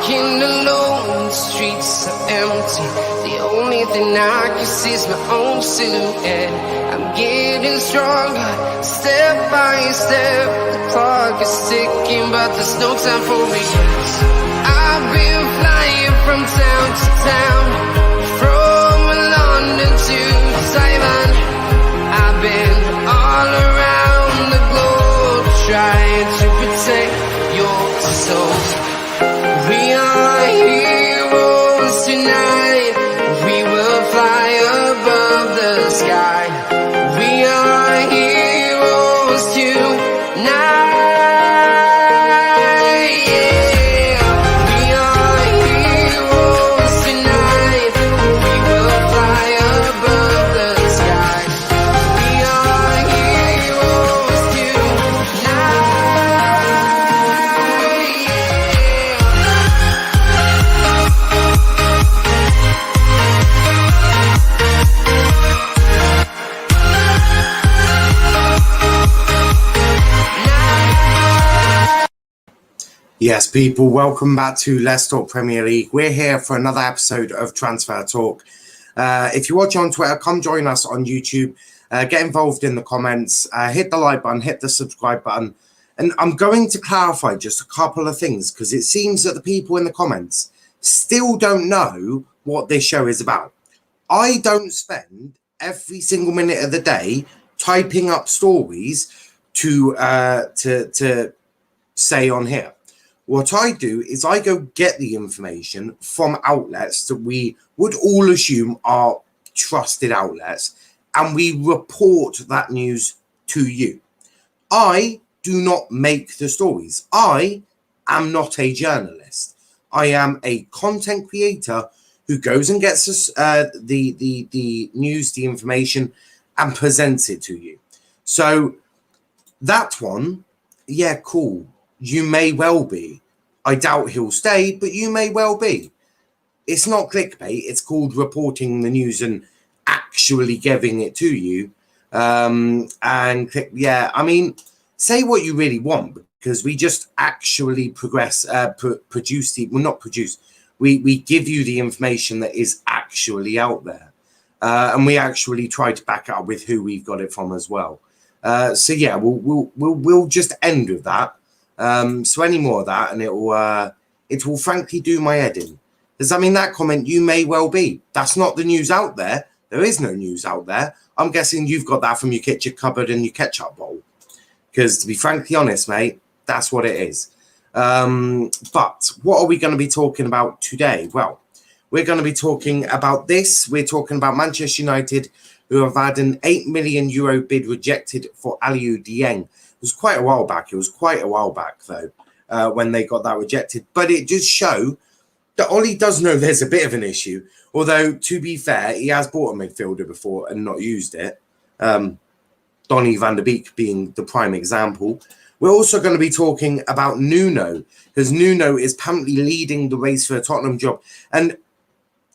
walking alone, the streets are empty. The only thing I can see is my own silhouette. I'm getting stronger, step by step. The clock is ticking, but there's no time for regrets. I've been flying from town to town, from London to Taiwan. I've been all around the globe, trying to protect your soul. We are heroes tonight. We will fly above the sky. We are heroes tonight. Yeah. We are heroes tonight. We will fly above the sky. We are heroes tonight. Yes, people, welcome back to Let's Talk Premier League. We're here for another episode of Transfer Talk. If you watch on Twitter, come join us on YouTube. Get involved in the comments. Hit the like button, hit the subscribe button. And I'm going to clarify just a couple of things because it seems that the people in the comments still don't know what this show is about. I don't spend every single minute of the day typing up stories to say on here. What I do is I go get the information from outlets that we would all assume are trusted outlets, and we report that news to you. I do not make the stories. I am not a journalist. I am a content creator who goes and gets us the news, the information, and presents it to you. So that one, yeah, cool. You may well be. I doubt he'll stay, but you may well be. It's not clickbait. It's called reporting the news and actually giving it to you. Yeah, I mean, say what you really want because we just actually produce the, well, not produce. We give you the information that is actually out there, and we actually try to back it up with who we've got it from as well. So yeah, we'll just end with that. So any more of that, and it will frankly do my head in. Does that mean that comment you may well be? That's not the news out there. There is no news out there. I'm guessing you've got that from your kitchen cupboard and your ketchup bowl. Because to be frankly honest, mate, that's what it is. But what are we going to be talking about today? Well, we're going to be talking about this. We're talking about Manchester United, who have had an €8 million bid rejected for Aliou Dieng. It was quite a while back. It was quite a while back, though, when they got that rejected. But it does show that Ollie does know there's a bit of an issue. Although, to be fair, he has bought a midfielder before and not used it. Donny van der Beek being the prime example. We're also going to be talking about Nuno, because Nuno is apparently leading the race for a Tottenham job. And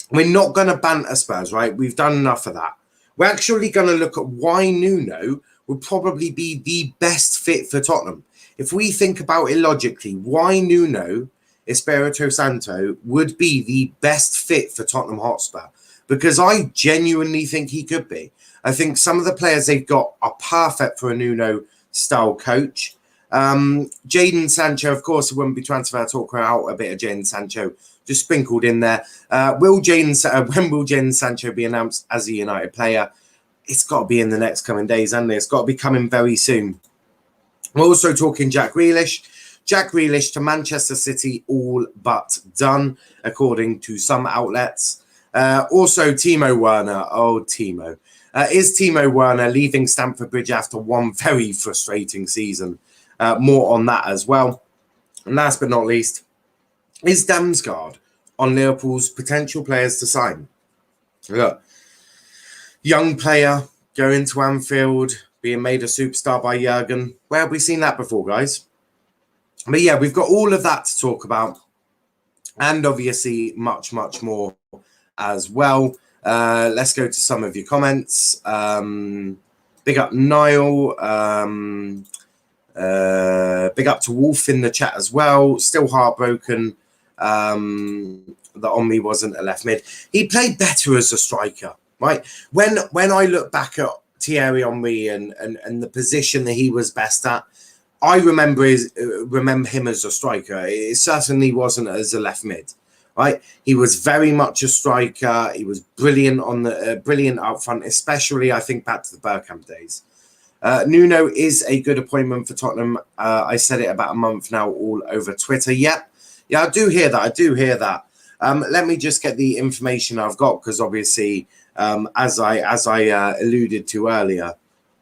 we're not going to banter Spurs, right? We've done enough of that. We're actually going to look at why Nuno would probably be the best fit for Tottenham. If we think about it logically, why Nuno Espirito Santo would be the best fit for Tottenham Hotspur? Because I genuinely think he could be. I think some of the players they've got are perfect for a Nuno-style coach. Jadon Sancho, of course, it wouldn't be transfer talk without a bit of Jadon Sancho just sprinkled in there. When will Jadon Sancho be announced as a United player? It's got to be in the next coming days, hasn't it? It's got to be coming very soon. We're also talking Jack Grealish. Jack Grealish to Manchester City, all but done, according to some outlets. Also, Timo Werner. Oh, Timo. Is Timo Werner leaving Stamford Bridge after one very frustrating season? More on that as well. And last but not least, is Damsgaard on Liverpool's potential players to sign? Look. Young player going to Anfield, being made a superstar by Jurgen. Where have we seen that before, guys? But yeah, we've got all of that to talk about. And obviously much, much more as well. Let's go to some of your comments. Big up Niall. Big up to Wolf in the chat as well. Still heartbroken that Henry wasn't a left mid. He played better as a striker, right? When I look back at Thierry Henry and the position that he was best at, I remember him as a striker. It certainly wasn't as a left mid, right? He was very much a striker. He was brilliant on the brilliant out front, especially I think back to the Bergkamp days. Nuno is a good appointment for Tottenham. I said it about a month now all over Twitter. Yeah, I do hear that. Let me just get the information I've got, because obviously, as I alluded to earlier,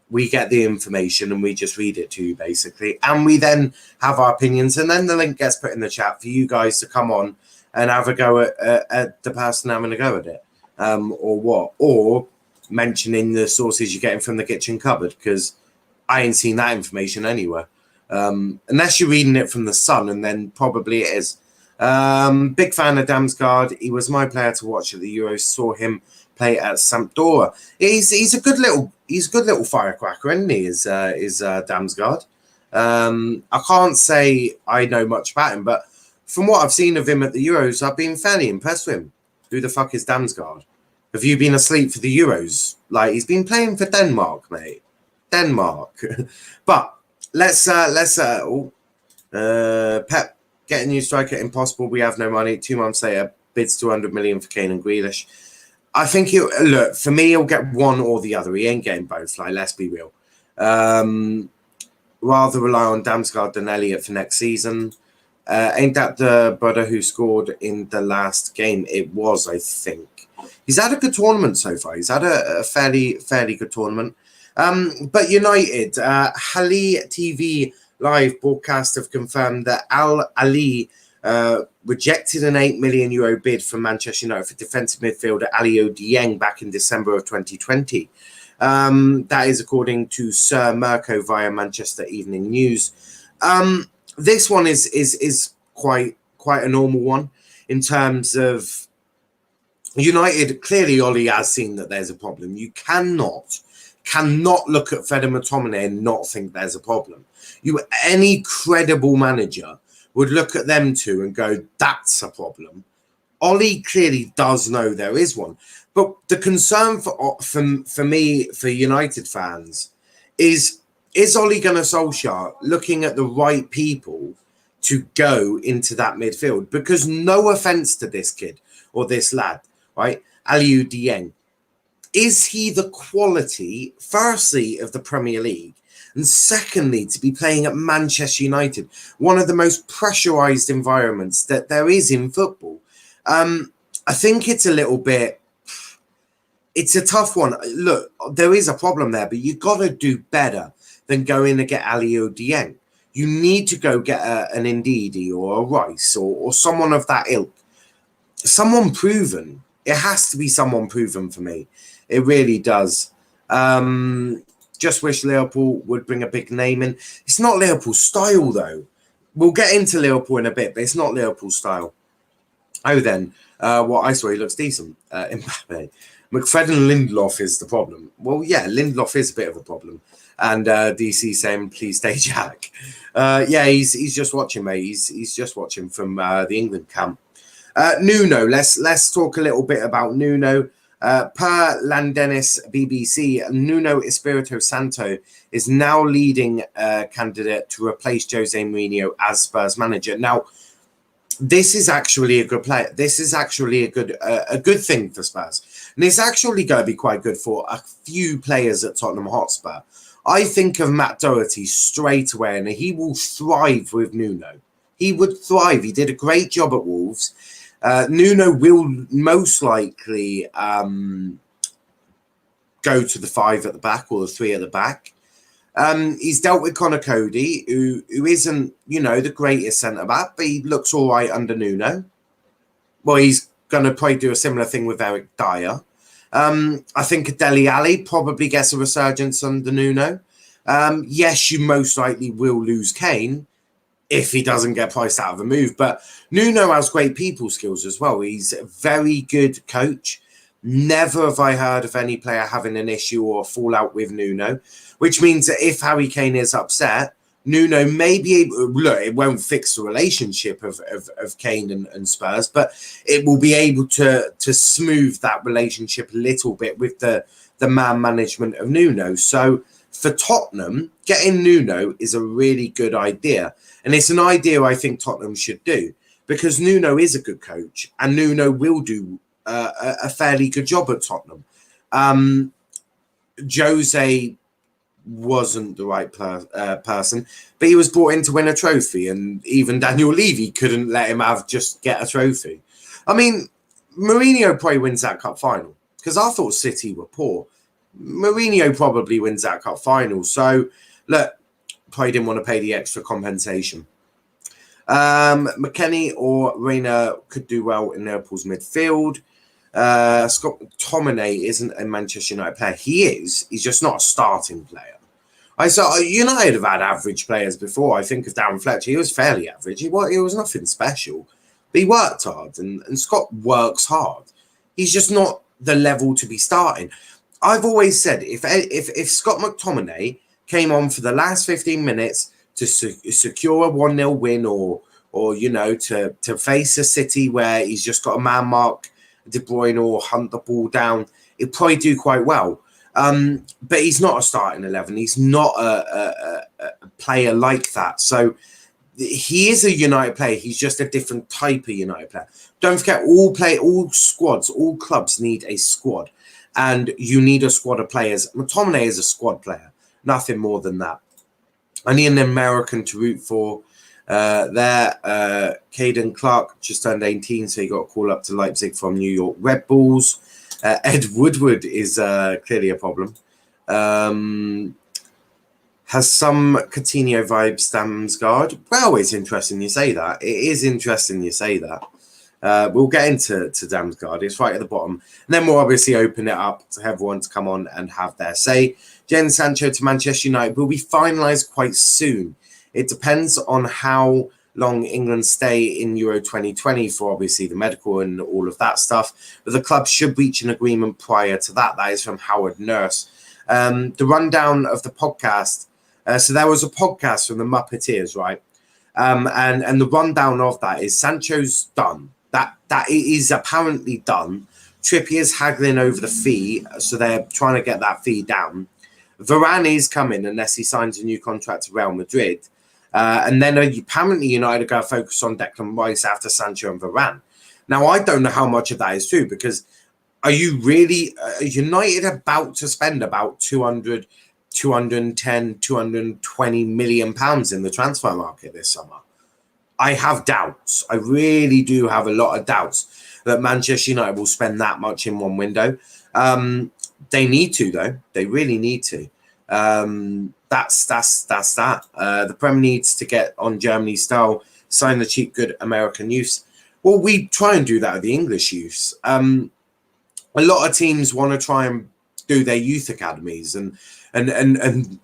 we get the information and we just read it to you basically, and we then have our opinions, and then the link gets put in the chat for you guys to come on and have a go at the person having a go at it, or mentioning the sources you're getting from the kitchen cupboard, because I ain't seen that information anywhere, unless you're reading it from the Sun, and then probably it is. Big fan of Damsgaard. He was my player to watch at the Euros. Saw him play at Sampdoria. He's a good little firecracker, isn't he? Is Damsgaard. I can't say I know much about him, but from what I've seen of him at the Euros, I've been fairly impressed with him. Who the fuck is Damsgaard? Have you been asleep for the Euros? Like, he's been playing for Denmark, mate. Denmark. But let's Pep, get a new striker, impossible. We have no money. 2 months later, bids 200 million for Kane and Grealish. I think look, for me, he'll get one or the other. He ain't getting both. Like, let's be real. Rather rely on Damsgaard than Elliott for next season. Ain't that the brother who scored in the last game? It was, I think. He's had a good tournament so far. He's had a fairly good tournament. But United, Hali TV live broadcast have confirmed that Al Ali rejected an €8 million bid from Manchester United for defensive midfielder Aliou Dieng back in December of 2020. That is according to Sir Mirko via Manchester Evening News. This one is quite a normal one in terms of United. Clearly, Ollie has seen that there's a problem. You cannot look at Fede McTominay and not think there's a problem. Any credible manager would look at them two and go, that's a problem. Ollie clearly does know there is one. But the concern for me, for United fans, is Ole Gunnar Solskjaer looking at the right people to go into that midfield? Because no offence to this kid or this lad, right? Aliou Dieng. Is he the quality, firstly, of the Premier League, and secondly, to be playing at Manchester United, one of the most pressurised environments that there is in football? I think it's a little bit... It's a tough one. Look, there is a problem there, but you've got to do better than go in and get Aliou Dieng. You need to go get an Ndidi or a Rice or someone of that ilk. Someone proven. It has to be someone proven for me. It really does. Just wish Liverpool would bring a big name in. It's not Liverpool style, though. We'll get into Liverpool in a bit, but it's not Liverpool style. Oh, then, what I saw, he looks decent. Mbappe. McFredden Lindelof is the problem. Well, yeah, Lindelof is a bit of a problem. And DC saying, please stay Jack. Yeah, he's just watching, mate. He's just watching from the England camp. Nuno, let's talk a little bit about Nuno. Per Landenis BBC, Nuno Espirito Santo is now leading candidate to replace Jose Mourinho as Spurs manager. Now, this is actually a good player. This is actually a good thing for Spurs. And it's actually going to be quite good for a few players at Tottenham Hotspur. I think of Matt Doherty straight away, and he will thrive with Nuno. He would thrive. He did a great job at Wolves. Nuno will most likely go to the 5 at the back or the 3 at the back. He's dealt with Connor Cody, who isn't, the greatest centre-back, but he looks all right under Nuno. Well, he's going to probably do a similar thing with Eric Dyer. I think Dele Alli probably gets a resurgence under Nuno. Yes, you most likely will lose Kane if he doesn't get priced out of a move. But Nuno has great people skills as well. He's a very good coach. Never have I heard of any player having an issue or a fallout with Nuno, which means that if Harry Kane is upset, Nuno may be able, look, it won't fix the relationship of Kane and Spurs, but it will be able to smooth that relationship a little bit with the man management of Nuno. So for Tottenham, getting Nuno is a really good idea. And it's an idea I think Tottenham should do, because Nuno is a good coach and Nuno will do a fairly good job at Tottenham. Jose wasn't the right person, but he was brought in to win a trophy, and even Daniel Levy couldn't let him get a trophy. I mean, Mourinho probably wins that cup final, because I thought City were poor. Mourinho probably wins that cup final. So, look, probably didn't want to pay the extra compensation. McKennie or Werner could do well in Liverpool's midfield. Scott McTominay isn't a Manchester United player. He is. He's just not a starting player. I saw United have had average players before. I think of Darren Fletcher. He was fairly average. He was nothing special. But he worked hard, and Scott works hard. He's just not the level to be starting. I've always said if Scott McTominay came on for the last 15 minutes to secure a 1-0 win, or to face a City where he's just got a man mark De Bruyne or hunt the ball down, he'd probably do quite well. But he's not a starting 11. He's not a player like that. So he is a United player. He's just a different type of United player. Don't forget, all squads, all clubs need a squad, and you need a squad of players. McTominay is a squad player, nothing more than that. I need an American to root for. Caden Clark just turned 18, so he got a call up to Leipzig from New York Red Bulls. Ed Woodward is clearly a problem. Has some Coutinho vibes, Damsgaard. Well, it's interesting you say that. It is interesting you say that. We'll get into Damsgaard. It's right at the bottom. And then we'll obviously open it up to everyone to come on and have their say. Jadon Sancho to Manchester United will be finalised quite soon. It depends on how long England stay in Euro 2020 for obviously the medical and all of that stuff. But the club should reach an agreement prior to that. That is from Howard Nurse. The rundown of the podcast. So there was a podcast from the Muppeteers, right? And the rundown of that is Sancho's done. That is apparently done. Trippier's haggling over the fee, so they're trying to get that fee down. Varane is coming unless he signs a new contract to Real Madrid. And then apparently United are going to focus on Declan Rice after Sancho and Varane. Now, I don't know how much of that is true, because are you really United about to spend about 210, 220 million pounds in the transfer market this summer? I have doubts. I really do have a lot of doubts that Manchester United will spend that much in one window. They need to, though. They really need to. That's that. The Premier needs to get on Germany style, sign the cheap, good American youths. Well, we try and do that with the English youths. A lot of teams want to try and do their youth academies, and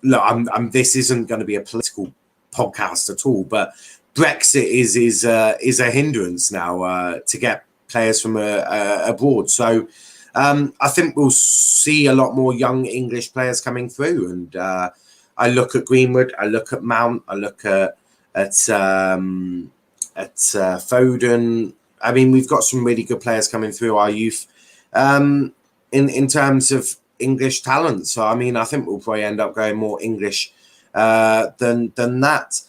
look, this isn't going to be a political podcast at all, but Brexit is a hindrance now to get players from abroad. So I think we'll see a lot more young English players coming through. And I look at Greenwood, I look at Mount, I look at Foden. I mean, we've got some really good players coming through our youth in terms of English talent. So I mean, I think we'll probably end up going more English than that.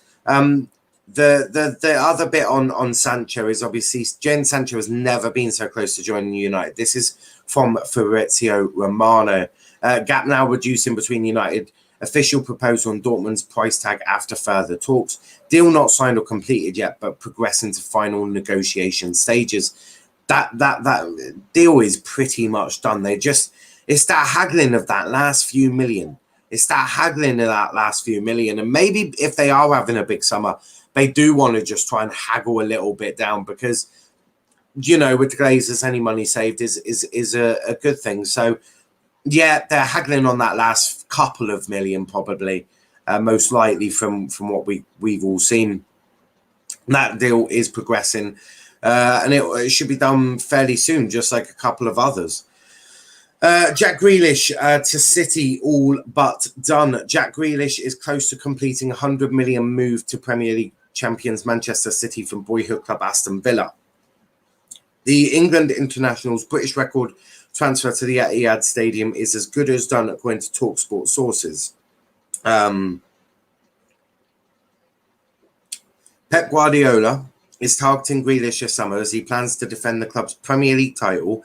The other bit on Sancho is obviously Jadon Sancho has never been so close to joining United. This is from Fabrizio Romano. Gap now reducing between United official proposal and Dortmund's price tag after further talks. Deal not signed or completed yet, but progressing to final negotiation stages. That deal is pretty much done. It's that haggling of that last few million. It's that haggling of that last few million. And maybe if they are having a big summer, they do want to just try and haggle a little bit down, because, with the Glazers, any money saved is a good thing. So, yeah, they're haggling on that last couple of million, probably, most likely from what we've all seen. That deal is progressing, and it should be done fairly soon, just like a couple of others. Jack Grealish to City, all but done. Jack Grealish is close to completing a 100 million move to Premier League champions Manchester City from boyhood club Aston Villa. The England international's British record transfer to the Etihad Stadium is as good as done, according to TalkSport sources. Pep Guardiola is targeting Grealish this summer as he plans to defend the club's Premier League title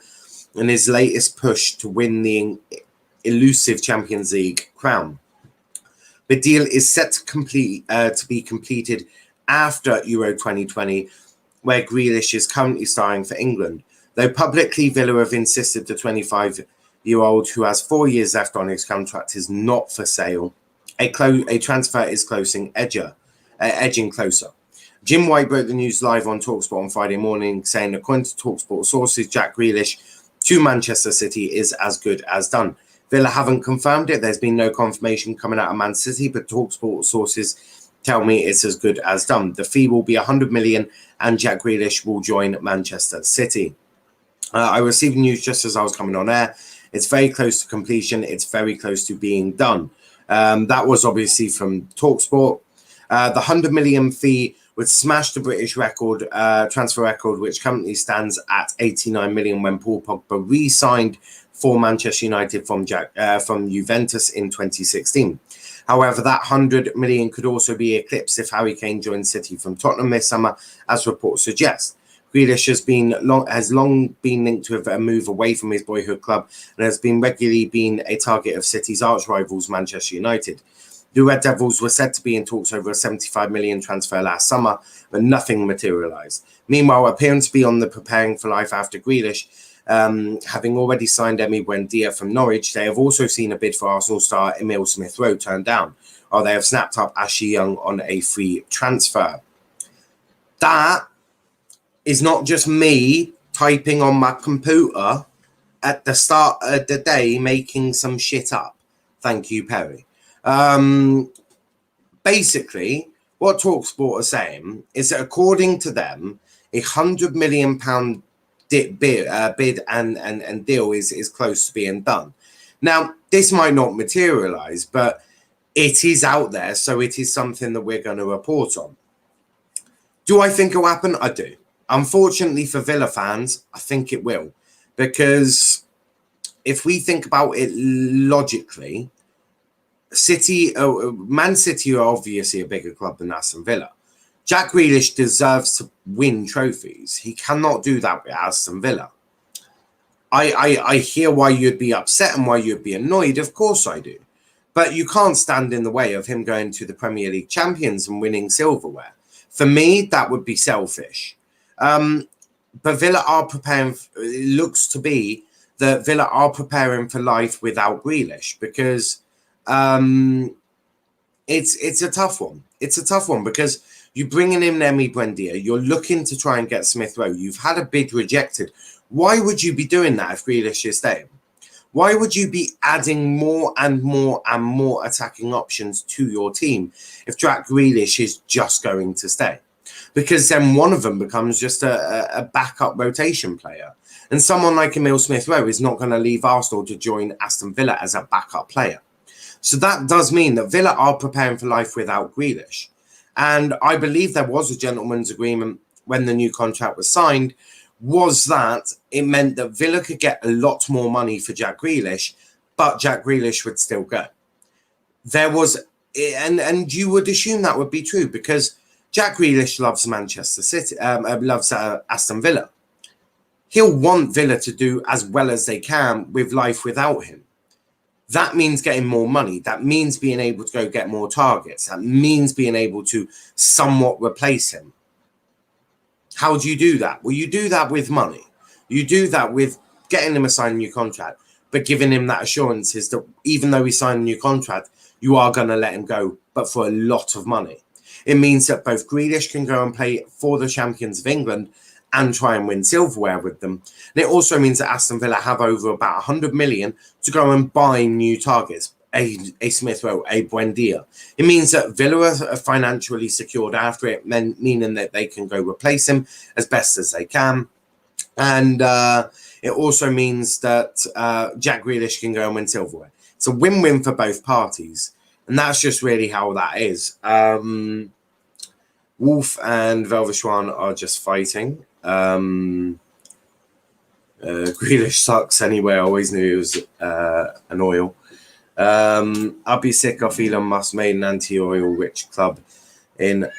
in his latest push to win the elusive Champions League crown. The deal is set to be completed after Euro 2020, where Grealish is currently starring for England. Though publicly, Villa have insisted the 25-year-old, who has 4 years left on his contract, is not for sale. A transfer is edging closer. Jim White broke the news live on TalkSport on Friday morning, saying, according to TalkSport sources, Jack Grealish to Manchester City is as good as done. Villa haven't confirmed it. There's been no confirmation coming out of Man City, but TalkSport sources tell me it's as good as done. The fee will be 100 million and Jack Grealish will join Manchester City. I received news just as I was coming on air. It's very close to completion. It's very close to being done. That was obviously from TalkSport. The 100 million fee would smash the British transfer record, which currently stands at 89 million when Paul Pogba re-signed for Manchester United from Juventus in 2016. However, that 100 million could also be eclipsed if Harry Kane joins City from Tottenham this summer, as reports suggest. Grealish has long been linked with a move away from his boyhood club and has regularly been a target of City's arch rivals, Manchester United. The Red Devils were said to be in talks over a 75 million transfer last summer, but nothing materialised. Meanwhile, appearing to be on the preparing for life after Grealish, having already signed Emi Buendia from Norwich, they have also seen a bid for Arsenal star Emile Smith-Rowe turned down, while they have snapped up Ashley Young on a free transfer. That is not just me typing on my computer at the start of the day making some shit up. Thank you, Perry. Basically, what TalkSport are saying is that according to them, £100 million bid and deal is close to being done. Now, this might not materialise, but it is out there, so it is something that we're going to report on. Do I think it will happen? I do. Unfortunately for Villa fans, I think it will. Because if we think about it logically, Man City are obviously a bigger club than Aston Villa. Jack Grealish deserves to win trophies. He cannot do that with Aston Villa. I hear why you'd be upset and why you'd be annoyed. Of course I do. But you can't stand in the way of him going to the Premier League champions and winning silverware. For me, that would be selfish. But Villa are preparing, it looks to be that Villa are preparing for life without Grealish because it's a tough one. It's a tough one because you're bringing in Emi Buendia. You're looking to try and get Smith-Rowe. You've had a bid rejected. Why would you be doing that if Grealish is staying? Why would you be adding more and more and more attacking options to your team if Jack Grealish is just going to stay? Because then one of them becomes just a backup rotation player. And someone like Emile Smith-Rowe is not going to leave Arsenal to join Aston Villa as a backup player. So that does mean that Villa are preparing for life without Grealish. And I believe there was a gentleman's agreement when the new contract was signed, was that it meant that Villa could get a lot more money for Jack Grealish, but Jack Grealish would still go. There was, and you would assume that would be true because Jack Grealish loves Manchester City, loves Aston Villa. He'll want Villa to do as well as they can with life without him. That means getting more money. That means being able to go get more targets. That means being able to somewhat replace him. How do you do that? Well, you do that with money. You do that with getting him a signed new contract, but giving him that assurance is that even though he signed a new contract, you are going to let him go, but for a lot of money. It means that both Grealish can go and play for the champions of England and try and win silverware with them. And it also means that Aston Villa have over about 100 million to go and buy new targets, a Smith-Rowe, a Buendia. It means that Villa are financially secured after it, meaning that they can go replace him as best as they can. And it also means that Jack Grealish can go and win silverware. It's a win-win for both parties. And that's just really how that is. Wolf and Velverswan are just fighting. Grealish sucks anyway. I always knew it was an oil. I'll be sick of Elon Musk made an anti-oil rich club in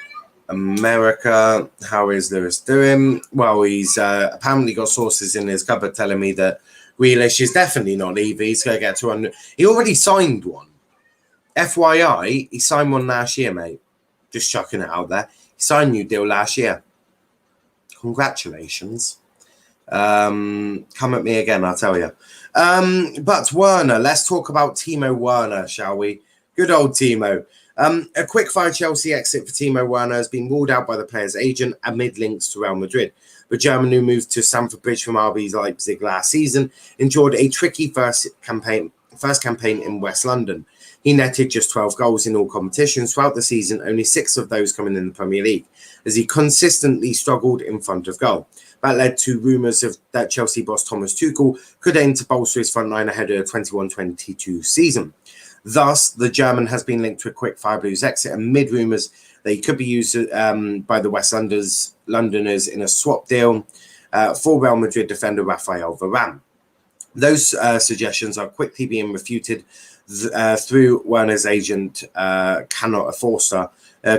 America. How is Lewis doing? Well, he's apparently got sources in his cupboard telling me that Grealish is definitely not leaving. He's going to get 200. He already signed one. FYI, he signed one last year, mate. Just chucking it out there. He signed a new deal last year. Congratulations. Come at me again, I'll tell you. But Werner, let's talk about Timo Werner, shall we? Good old Timo. A quick-fire Chelsea exit for Timo Werner has been ruled out by the player's agent amid links to Real Madrid. The German, who moved to Stamford Bridge from RB Leipzig last season, endured a tricky first campaign in West London. He netted just 12 goals in all competitions throughout the season, only 6 of those coming in the Premier League, as he consistently struggled in front of goal. That led to rumours that Chelsea boss Thomas Tuchel could aim to bolster his front line ahead of the 21-22 season. Thus, the German has been linked to a quick Fire Blues exit amid rumours that he could be used by the West Londoners in a swap deal for Real Madrid defender Rafael Varane. Those suggestions are quickly being refuted through Werner's agent, Cannot Forster,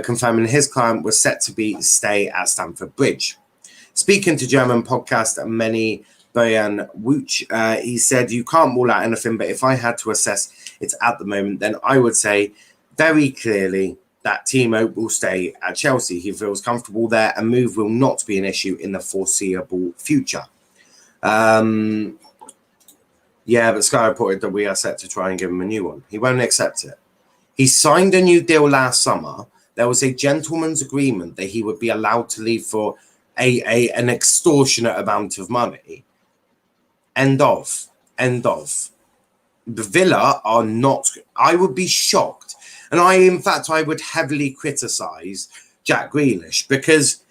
confirming his client was set to stay at Stamford Bridge. Speaking to German podcast Many Bayern Wuch, he said, "You can't rule out anything, but if I had to assess it at the moment, then I would say very clearly that Timo will stay at Chelsea. He feels comfortable there and move will not be an issue in the foreseeable future." Yeah, but Sky reported that we are set to try and give him a new one. He won't accept it. He signed a new deal last summer. There was a gentleman's agreement that he would be allowed to leave for an extortionate amount of money. End of. The Villa are not. I would be shocked. And I would heavily criticise Jack Grealish because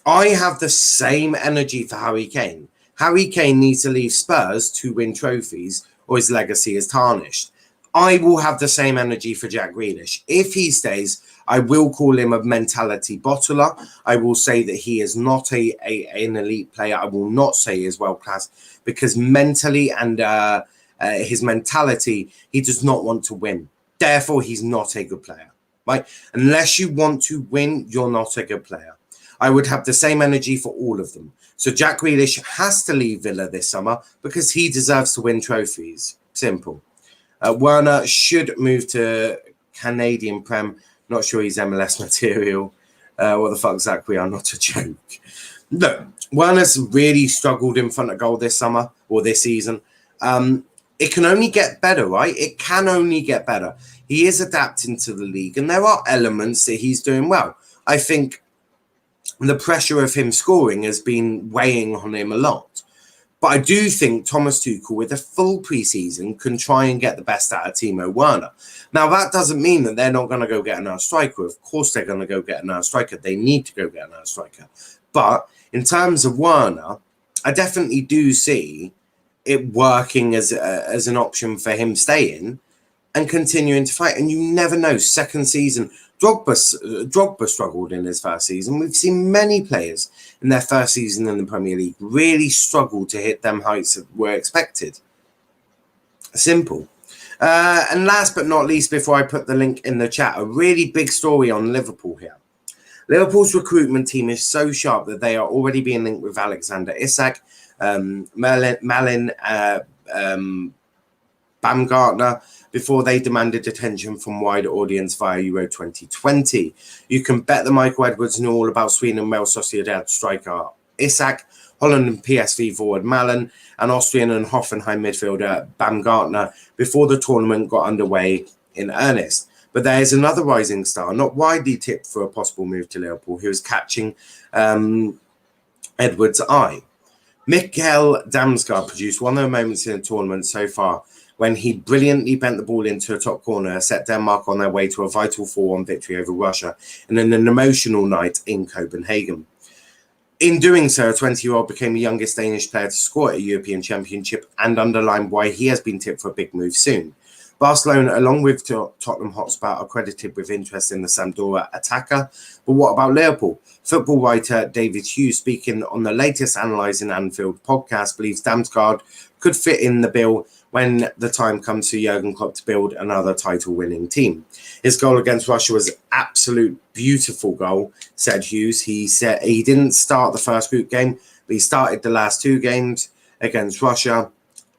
I have the same energy for Harry Kane. Harry Kane needs to leave Spurs to win trophies or his legacy is tarnished. I will have the same energy for Jack Grealish. If he stays, I will call him a mentality bottler. I will say that he is not an elite player. I will not say he is world-class because mentally and his mentality, he does not want to win. Therefore, he's not a good player, right? Unless you want to win, you're not a good player. I would have the same energy for all of them. So Jack Grealish has to leave Villa this summer because he deserves to win trophies. Simple. Werner should move to Canadian Prem. Not sure he's MLS material. What the fuck, Zach? We are not a joke. Look, Werner's really struggled in front of goal this summer or this season. It can only get better, right? It can only get better. He is adapting to the league and there are elements that he's doing well. I think the pressure of him scoring has been weighing on him a lot. But I do think Thomas Tuchel, with a full preseason, can try and get the best out of Timo Werner. Now, that doesn't mean that they're not going to go get another striker. Of course, they're going to go get another striker. They need to go get another striker. But in terms of Werner, I definitely do see it working as an option for him staying and continuing to fight. And you never know. Second season, Drogba struggled in his first season. We've seen many players in their first season in the Premier League really struggle to hit them heights that were expected. Simple. And last but not least, before I put the link in the chat, a really big story on Liverpool here. Liverpool's recruitment team is so sharp that they are already being linked with Alexander Isak, Malin, Damsgaard, before they demanded attention from wider audience via Euro 2020. You can bet that Michael Edwards knew all about Sweden and Real Sociedad striker Isak, Holland and PSV forward Malin, and Austrian and Hoffenheim midfielder Damsgaard before the tournament got underway in earnest. But there is another rising star, not widely tipped for a possible move to Liverpool, who is catching Edwards' eye. Mikael Damsgaard produced one of the moments in the tournament so far when he brilliantly bent the ball into a top corner, set Denmark on their way to a vital 4-1 victory over Russia in an emotional night in Copenhagen. In doing so, a 20-year-old became the youngest Danish player to score at a European Championship and underlined why he has been tipped for a big move soon. Barcelona, along with Tottenham Hotspur, are credited with interest in the Sampdoria attacker. But what about Liverpool? Football writer David Hughes, speaking on the latest Analysing Anfield podcast, believes Damsgaard could fit in the bill when the time comes for Jurgen Klopp to build another title-winning team. His goal against Russia was an absolute beautiful goal, said Hughes. He said he didn't start the first group game, but he started the last two games against Russia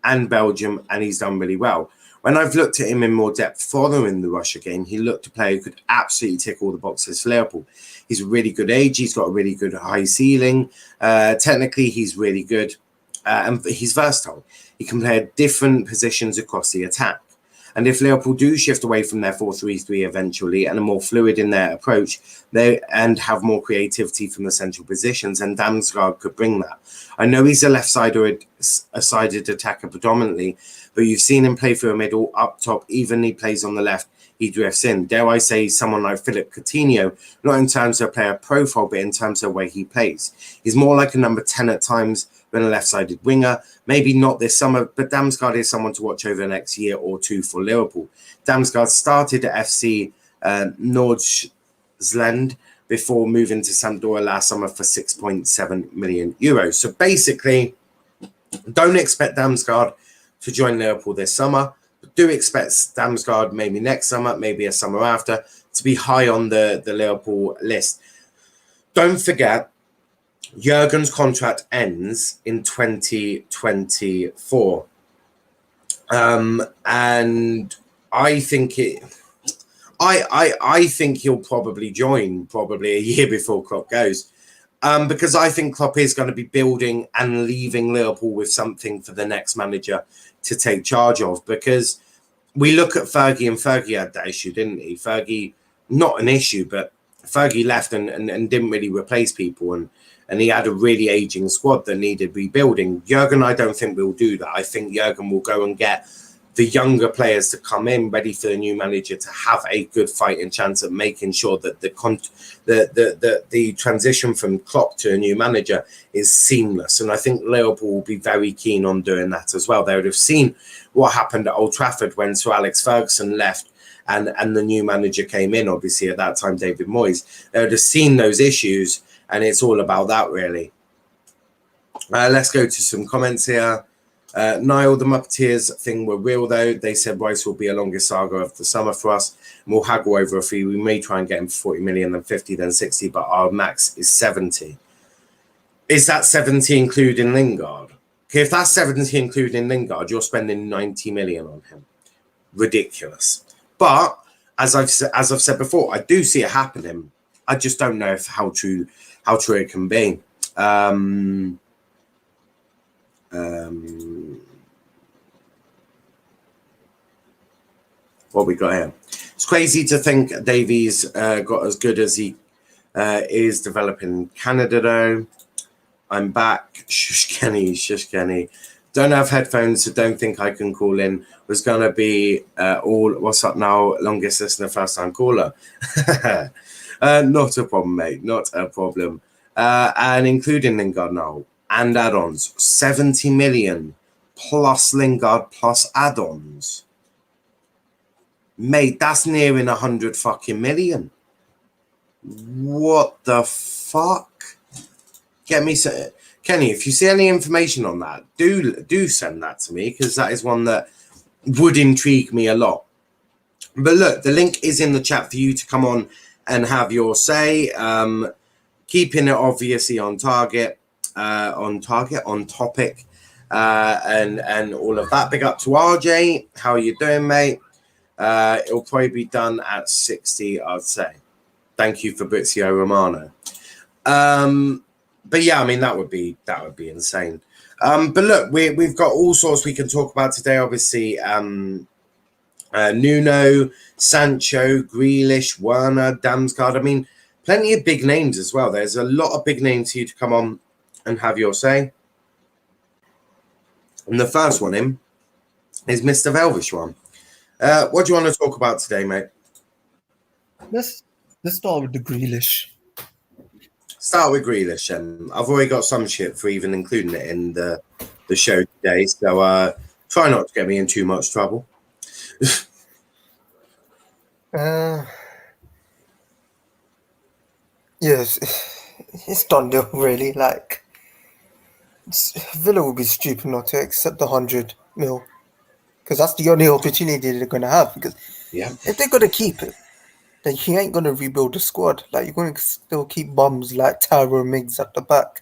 and Belgium, and he's done really well. When I've looked at him in more depth following the Russia game, he looked a player who could absolutely tick all the boxes for Liverpool. He's a really good age. He's got a really good high ceiling. Technically, he's really good. And he's versatile. He can play at different positions across the attack. And if Liverpool do shift away from their 4-3-3 eventually and are more fluid in their approach, and have more creativity from the central positions, and Damsgaard could bring that. I know he's a left-sided attacker predominantly, but you've seen him play through a middle, up top, even he plays on the left, he drifts in. Dare I say someone like Philip Coutinho, not in terms of player profile, but in terms of the way he plays. He's more like a number 10 at times than a left-sided winger. Maybe not this summer, but Damsgaard is someone to watch over the next year or two for Liverpool. Damsgaard started at FC Nordsjælland before moving to Sampdoria last summer for 6.7 million euros. So basically, don't expect Damsgaard to join Liverpool this summer, but do expect Damsgaard maybe next summer, maybe a summer after, to be high on the Liverpool list. Don't forget, Jurgen's contract ends in 2024. And I think I think he'll probably join a year before Klopp goes. Because I think Klopp is going to be building and leaving Liverpool with something for the next manager to take charge of. Because we look at Fergie, and Fergie had that issue, didn't he? Fergie, not an issue, but Fergie left and didn't really replace people. And he had a really aging squad that needed rebuilding. Jurgen, I don't think will do that. I think Jurgen will go and get the younger players to come in ready for the new manager to have a good fighting chance at making sure that the transition from Klopp to a new manager is seamless. And I think Liverpool will be very keen on doing that as well. They would have seen what happened at Old Trafford when Sir Alex Ferguson left and the new manager came in, obviously at that time, David Moyes. They would have seen those issues, and it's all about that, really. Let's go to some comments here. Niall, the Muppeteers thing were real, though. They said Rice will be a longer saga of the summer for us, and we'll haggle over a fee. We may try and get him for 40 million, then 50, then 60, but our max is 70. Is that 70 including Lingard? Okay, if that's 70 including Lingard, you're spending 90 million on him. Ridiculous. But as I've said before, I do see it happening. I just don't know how true it can be. What we got here? It's crazy to think Davies got as good as he is developing in Canada, though. I'm back. Shush Kenny. Don't have headphones, so don't think I can call in. Was going to be all, what's up now, longest listener, first time caller. Not a problem, mate. Not a problem. And including Lingard now and add-ons, 70 million plus Lingard plus add-ons. Mate, that's nearing 100 fucking million. What the fuck? Get me some... Kenny, if you see any information on that, do send that to me, because that is one that would intrigue me a lot. But look, the link is in the chat for you to come on and have your say. Keeping it obviously on topic, and all of that. Big up to RJ. How are you doing, mate? It'll probably be done at 60, I'd say. Thank you, Fabrizio Romano. But yeah, I mean, that would be insane. But look, we've got all sorts we can talk about today. Obviously, Nuno, Sancho, Grealish, Werner, Damsgaard. I mean, plenty of big names as well. There's a lot of big names for you to come on and have your say. And the first one in is Mr. Velvish one. What do you want to talk about today, mate? Let's start with the Grealish. Start with Grealish, and I've already got some shit for even including it in the show today. So try not to get me in too much trouble. Yes, it's done deal, really. Like, Villa would be stupid not to accept the 100 mil, because that's the only opportunity they're going to have. Because Yeah. if they're going to keep it, then he ain't going to rebuild the squad. Like, you're going to still keep bums like Tyro Mings at the back,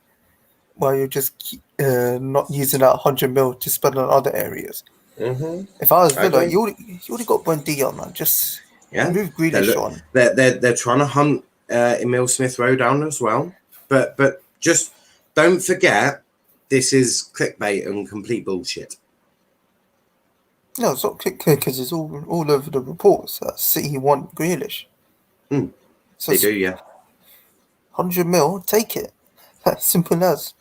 while you're just not using that 100 mil to spend on other areas. Mm-hmm. If I was Villa, you already got Buendia, man. Just move Grealish on. They're trying to hunt Emil Smith Rowe down as well, but just don't forget this is clickbait and complete bullshit. No, it's not clickbait because it's all over the reports that City want Grealish. So They do, yeah. 100 mil, take it. That's simple as.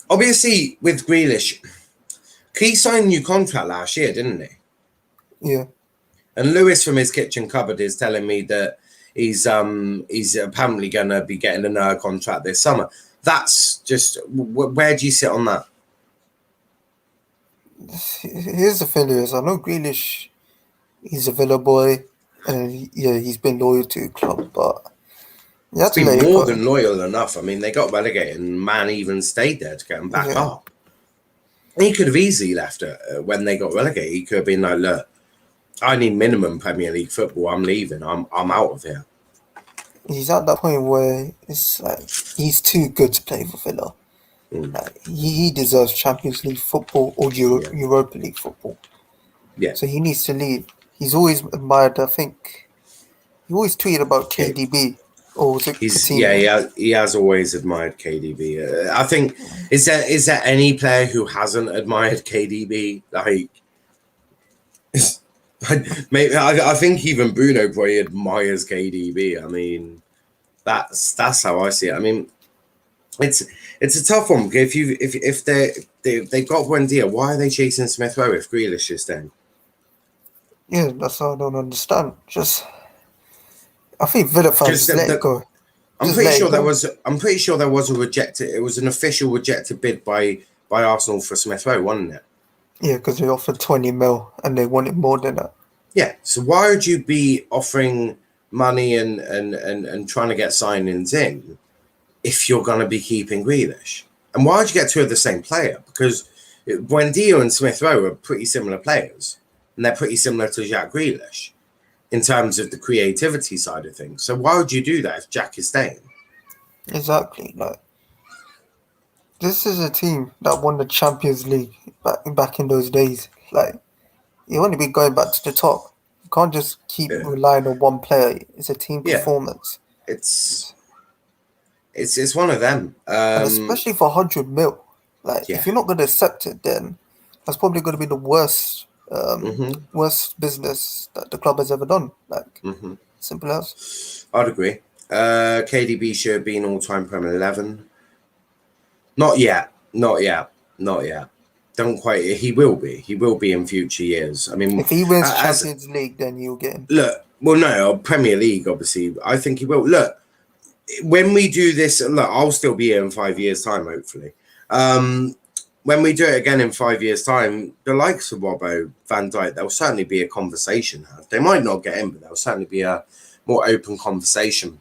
Obviously, with Grealish, he signed a new contract last year, didn't he? Yeah. And Lewis from his kitchen cupboard is telling me that he's apparently going to be getting another contract this summer. That's just, where do you sit on that? Here's the thing is, I know Grealish, he's a Villa boy, and he's been loyal to the club, but you have It's to let been it more go. than loyal enough. I mean, they got relegated and Man even stayed there to get them back up. He could have easily left it when they got relegated. He could have been like, look, I need minimum Premier League football. I'm leaving. I'm out of here. He's at that point where it's like he's too good to play for Villa. Like, he deserves Champions League football or Europa League football. Yeah. So he needs to leave. He's always admired, I think, he always tweeted about KDB. Or was it Coutinho? He has always admired KDB. I think, is there any player who hasn't admired KDB? Like, maybe I think even Bruno probably admires KDB. I mean, that's how I see it. I mean, it's a tough one because if they've got Buendia, why are they chasing Smith Rowe if Grealish is staying? Yeah, that's what I don't understand. I think Villa fans just let it go. I'm pretty sure there was a rejected. It was an official rejected bid by Arsenal for Smith Rowe, wasn't it? Yeah, because they offered 20 mil and they wanted more than that. Yeah. So why would you be offering money and trying to get signings in if you're going to be keeping Grealish? And why would you get two of the same player? Because Buendia and Smith Rowe are pretty similar players, and they're pretty similar to Jack Grealish in terms of the creativity side of things. So why would you do that if Jack is staying? Exactly. Like, this is a team that won the Champions League back in those days. Like, you want to be going back to the top. You can't just keep relying on one player. It's a team performance. It's one of them. And especially for 100 mil. Like, if you're not going to accept it, then that's probably going to be the worst business that the club has ever done. Like, simple as. I'd agree. KDB should have been all-time Premier 11. Not yet. Don't quite. He will be. He will be in future years. I mean, if he wins Champions League, then you'll get him. Look, well, no, Premier League, obviously. I think he will. Look, when we do this, look, I'll still be here in 5 years' time, hopefully. When we do it again in 5 years' time, the likes of Robbo, Van Dijk, there'll certainly be a conversation. They might not get in, but there'll certainly be a more open conversation.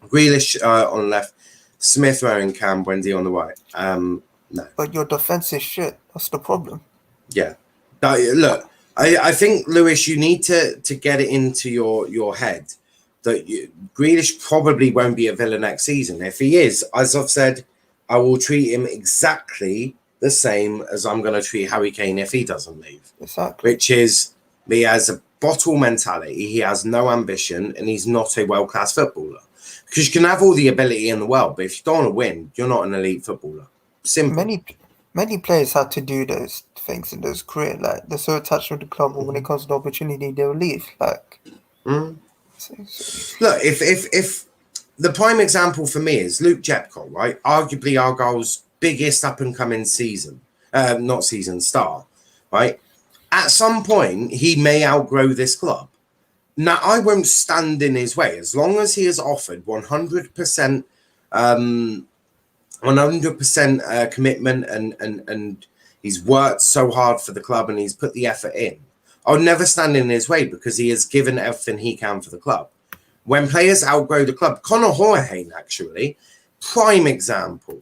Grealish on the left, Smith Rowe and Cam Buendia on the right. No. But your defense is shit. That's the problem. Yeah. Look, I think, Lewis, you need to get it into your head that Grealish probably won't be at Villa next season. If he is, as I've said, I will treat him exactly the same as I'm going to treat Harry Kane if he doesn't leave. Exactly. Which is, he has a bottle mentality, he has no ambition, and he's not a world-class footballer. Because you can have all the ability in the world, but if you don't want to win, you're not an elite footballer. Simple. Many players had to do those things in those career. Like, they're so attached with the club, or when it comes to opportunity, they'll leave. Like, Look, if the prime example for me is Luke Jepcott, right? Arguably Argyle's biggest up-and-coming star, right? At some point, he may outgrow this club. Now, I won't stand in his way as long as he is offered 100%, 100% commitment, and he's worked so hard for the club and he's put the effort in. I'll never stand in his way because he has given everything he can for the club. When players outgrow the club, Conor Hourihane, actually, prime example.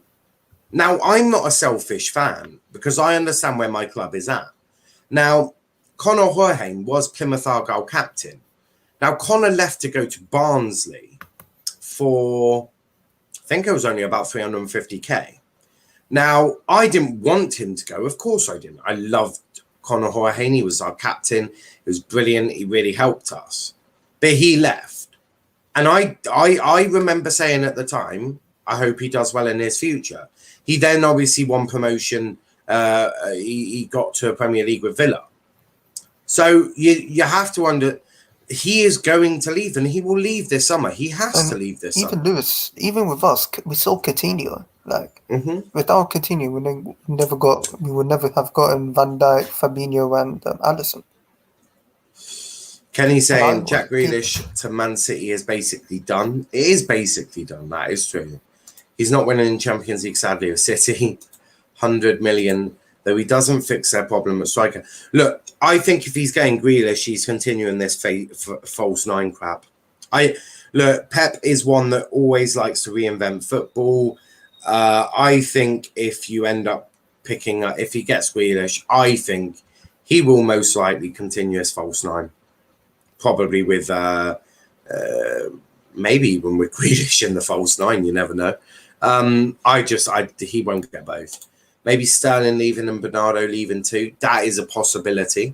Now, I'm not a selfish fan because I understand where my club is at. Now, Conor Hourihane was Plymouth Argyle captain. Now, Conor left to go to Barnsley for, I think it was only about 350k. Now, I didn't want him to go. Of course I didn't. I loved Conor Hourihane. He was our captain. He was brilliant. He really helped us. But he left. And I remember saying at the time, I hope he does well in his future. He then obviously won promotion. He got to a Premier League with Villa. So you have to he is going to leave, and he will leave this summer. He has to leave this summer. Lewis, even with us, we saw Coutinho. Like without Coutinho, we would never have gotten Van Dijk, Fabinho, and Alisson. Kenny saying Jack Grealish to Man City is basically done. It is basically done. That is true. He's not winning Champions League, sadly, with City. 100 million, though he doesn't fix their problem at striker. Look, I think if he's getting Grealish, he's continuing this false nine crap. Look, Pep is one that always likes to reinvent football. I think if you end up picking up, if he gets Grealish, I think he will most likely continue as false nine. Probably with maybe even with Grealish in the false nine, you never know. He won't get both. Maybe Sterling leaving and Bernardo leaving too. That is a possibility.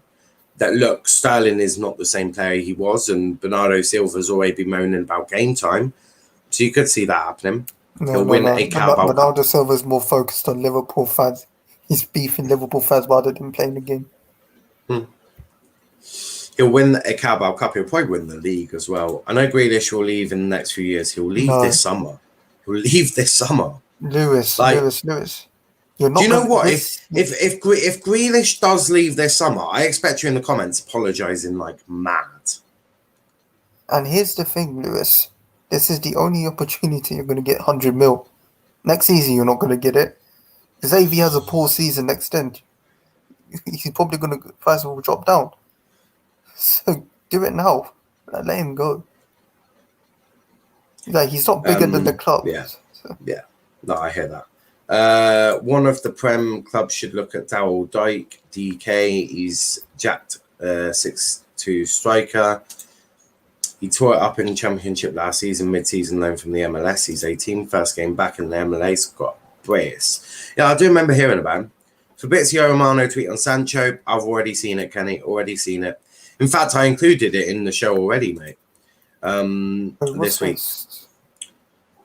That look, Sterling is not the same player he was, and Bernardo Silva's already been moaning about game time. So you could see that happening. He'll win a Carabao Cup. Bernardo Silva's more focused on Liverpool fans. He's beefing Liverpool fans rather than playing the game. He'll win a Carabao Cup. He'll probably win the league as well. I know Grealish will leave in the next few years. He'll leave this summer. Lewis. Do you know what? If Grealish does leave this summer, I expect you in the comments apologising like mad. And here's the thing, Lewis. This is the only opportunity you're going to get 100 mil. Next season, you're not going to get it. Because if he has a poor season next end, he's probably going to price will drop down. So do it now. Let him go. Like he's not bigger than the club. Yeah. No, I hear that. One of the Prem clubs should look at Dowell Dyke, DK. He's jacked 6'2" striker. He tore it up in the Championship last season, mid-season loan from the MLS. He's 18, first game back in the MLS. Got brace. Yeah, I do remember hearing about him. Fabrizio Romano tweet on Sancho. I've already seen it, Kenny. Already seen it. In fact, I included it in the show already, mate. This week.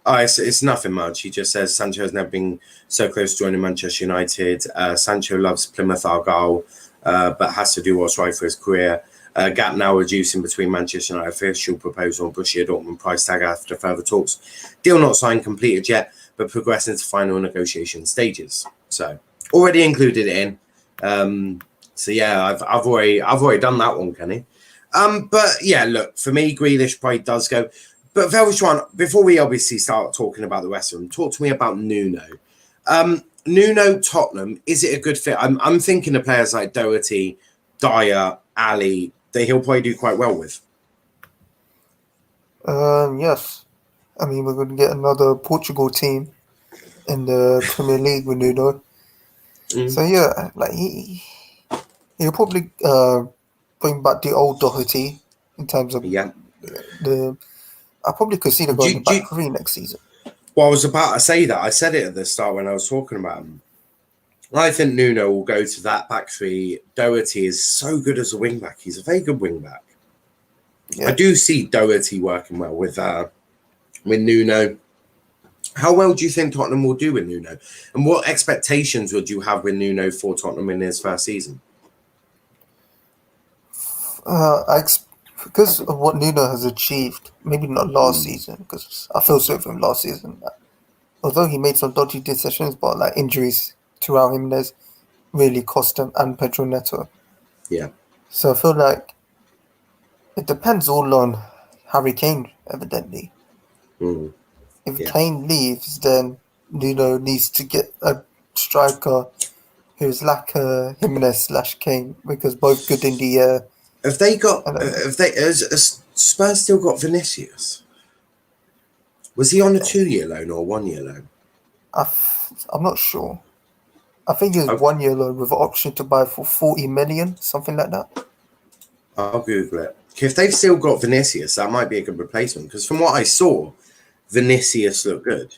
Oh, it's nothing much. He just says Sancho has never been so close to joining Manchester United. Sancho loves Plymouth Argyle, but has to do what's right for his career. Gap now reducing between Manchester United official proposal and Borussia Dortmund price tag after further talks. Deal not signed, completed yet, but progressing to final negotiation stages. So already included it in. So yeah, I've already done that one, Kenny. But yeah, look, for me, Grealish probably does go. But Velshwan, before we obviously start talking about the rest of them, talk to me about Nuno. Nuno, Tottenham, is it a good fit? I'm thinking of players like Doherty, Dyer, Ali, that he'll probably do quite well with. Yes. I mean, we're going to get another Portugal team in the Premier League with Nuno. So yeah, like he'll probably bring back the old Doherty in terms of the. I probably could see them going back three next season. Well, I was about to say that. I said it at the start when I was talking about him. I think Nuno will go to that back three. Doherty is so good as a wing back. He's a very good wing back. Yeah. I do see Doherty working well with Nuno. How well do you think Tottenham will do with Nuno? And what expectations would you have with Nuno for Tottenham in his first season? Because of what Nuno has achieved, maybe not last season, because I feel sorry for him last season. Although he made some dodgy decisions, but like injuries to Raul Jimenez really cost him and Pedro Neto. Yeah. So I feel like It depends all on Harry Kane, evidently. Mm, If yeah. Kane leaves, then Nuno needs to get a striker who's like a Jimenez/Kane because both good in the air. Have they got? And Has Spurs still got Vinicius? Was he on a 2-year loan or 1-year loan? I'm not sure. I think it's I'll, 1 year loan with an option to buy for 40 million, something like that. I'll Google it. If they've still got Vinicius, that might be a good replacement. Because from what I saw, Vinicius looked good.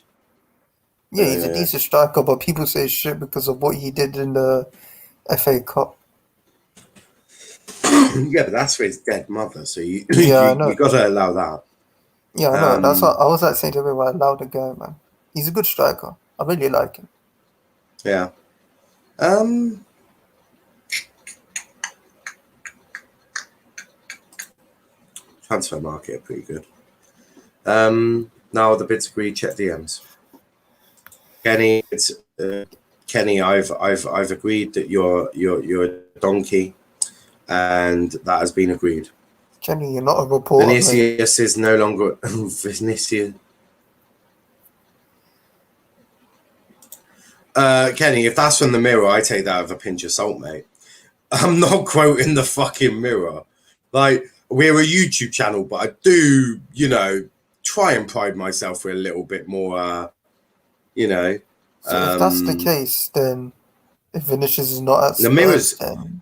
Yeah, he's a decent striker, but people say shit because of what he did in the FA Cup. Yeah, but that's for his dead mother. So you Yeah, I you know. got to allow that. Yeah, I know. That's what I was like saying to everyone. I allow the guy, man. He's a good striker. I really like him. Yeah. Transfer market pretty good. Now the bids agreed. Check DMs. Kenny, it's Kenny. I've agreed that you're a donkey, and that has been agreed. Kenny, you're not a reporter. Vinicius is no longer Vinicius. Kenny, if that's from the Mirror, I take that with a pinch of salt, mate. I'm not quoting the fucking Mirror. Like, we're a YouTube channel, but I do, try and pride myself with a little bit more, So if that's the case, then if Vinicius is not at Spurs, the Mirror's, then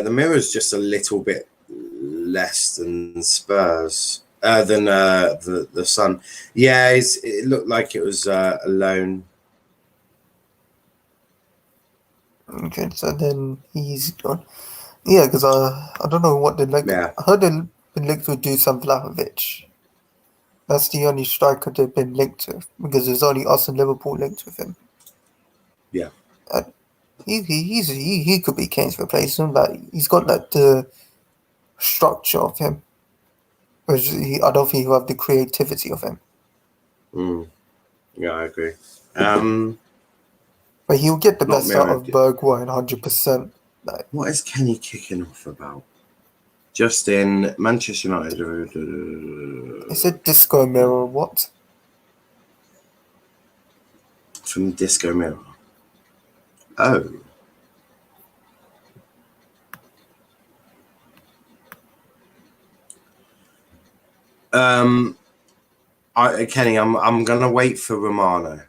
the Mirror's just a little bit less than Spurs, than the Sun. Yeah, it looked like it was a loan. okay, so then he's gone. Yeah, because I don't know what they're like. Yeah. I heard they've been linked with Dusan Vlahovic. That's the only striker they've been linked to because there's only us and Liverpool linked with him. Yeah. He could be Kane's replacement. Like he's got like the structure of him, which I don't think he'll have the creativity of him. Yeah, I agree. But he'll get the best out of Mirrored. Bergwijn 100%. Like What is Kenny kicking off about? Just in Manchester United. is it Disco Mirror? What? From Disco Mirror. Oh. Kenny, I'm gonna wait for Romano.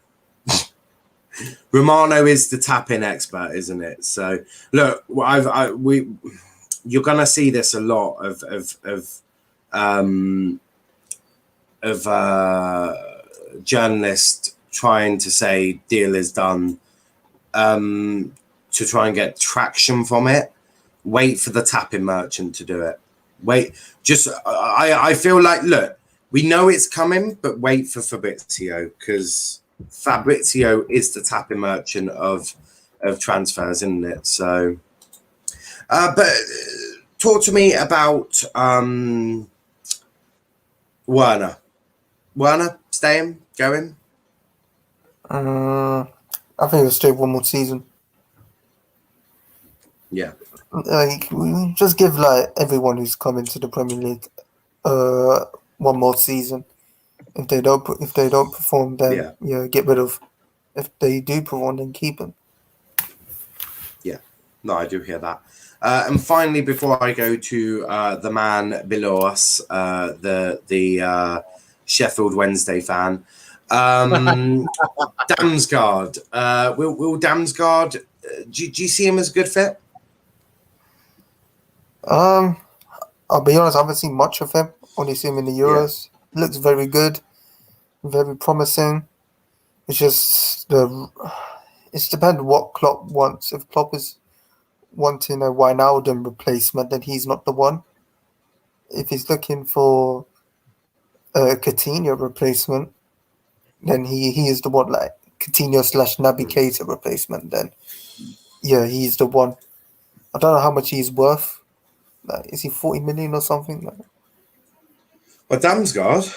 Romano is the tap-in expert, isn't it? So look, you're gonna see this a lot of journalists trying to say deal is done to try and get traction from it. Wait for the tapping merchant to do it. I feel like, look, we know it's coming, but wait for Fabrizio, because Fabrizio is the tapping merchant of transfers, isn't it? So but talk to me about Werner. Werner staying, going? I think he'll stay one more season. Yeah. Like we just give like everyone who's come into the Premier League one more season. If they don't perform, then get rid of. If they do perform, then keep them. Yeah, no, I do hear that. And finally, before I go to the man below us, the Sheffield Wednesday fan, Damsgaard. Will Damsgaard? Do you see him as a good fit? I'll be honest. I haven't seen much of him. Only see him in the Euros. Yeah. Looks very good, very promising. It's just it's depends what Klopp wants. If Klopp is wanting a Wijnaldum replacement, then he's not the one. If he's looking for a Coutinho replacement, then he is the one. Like Coutinho/Naby Keita replacement, then he's the one. I don't know how much he's worth. Like, is he 40 million or something? Like, well, Damsgaard,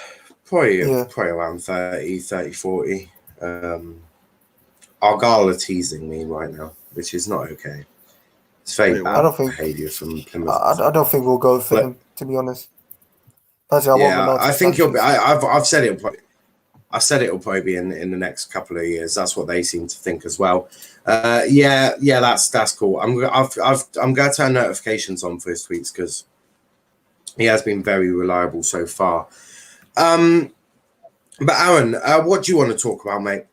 probably around 30, 40. Argyle are teasing me right now, which is not okay. It's very bad behaviour from Plymouth. I don't think we'll go for him, to be honest. Personally, I want Yeah, Ronaldo I think Sanchez. I've said it. I said it'll probably be in the next couple of years. That's what they seem to think as well. Yeah, that's cool. I'm going to turn notifications on for his tweets because he has been very reliable so far. But Aaron, what do you want to talk about, mate?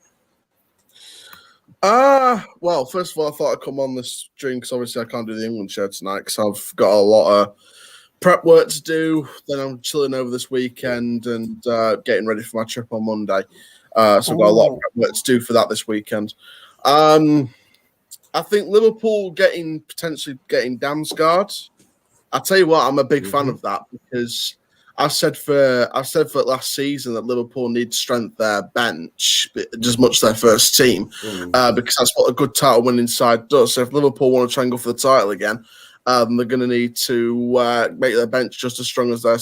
Well, first of all, I thought I'd come on this stream because obviously I can't do the England show tonight because I've got a lot of prep work to do. Then I'm chilling over this weekend and getting ready for my trip on Monday. So I've got a lot of prep work to do for that this weekend. I think Liverpool potentially getting Damsgaard. I tell you what, I'm a big fan of that because I said for last season that Liverpool need to strengthen their bench as much as their first team because that's what a good title winning side does. So if Liverpool want to try and go for the title again, they're going to need to make their bench just as strong as their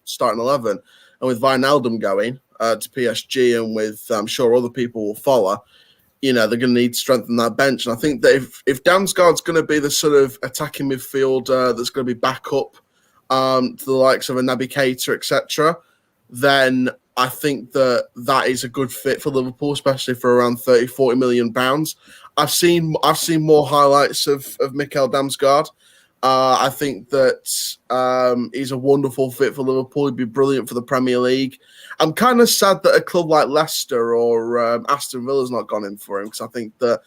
starting 11. And with Wijnaldum going to PSG and with I'm sure other people will follow, they're going to need to strengthen that bench. And I think that if Damsgaard's going to be the sort of attacking midfielder that's going to be back up to the likes of a Naby Keita, etc., then I think that is a good fit for Liverpool, especially for around 30-40 million pounds. I've seen more highlights of Mikkel Damsgaard. I think that he's a wonderful fit for Liverpool. He'd be brilliant for the Premier League. I'm kind of sad that a club like Leicester or Aston Villa's not gone in for him because I think that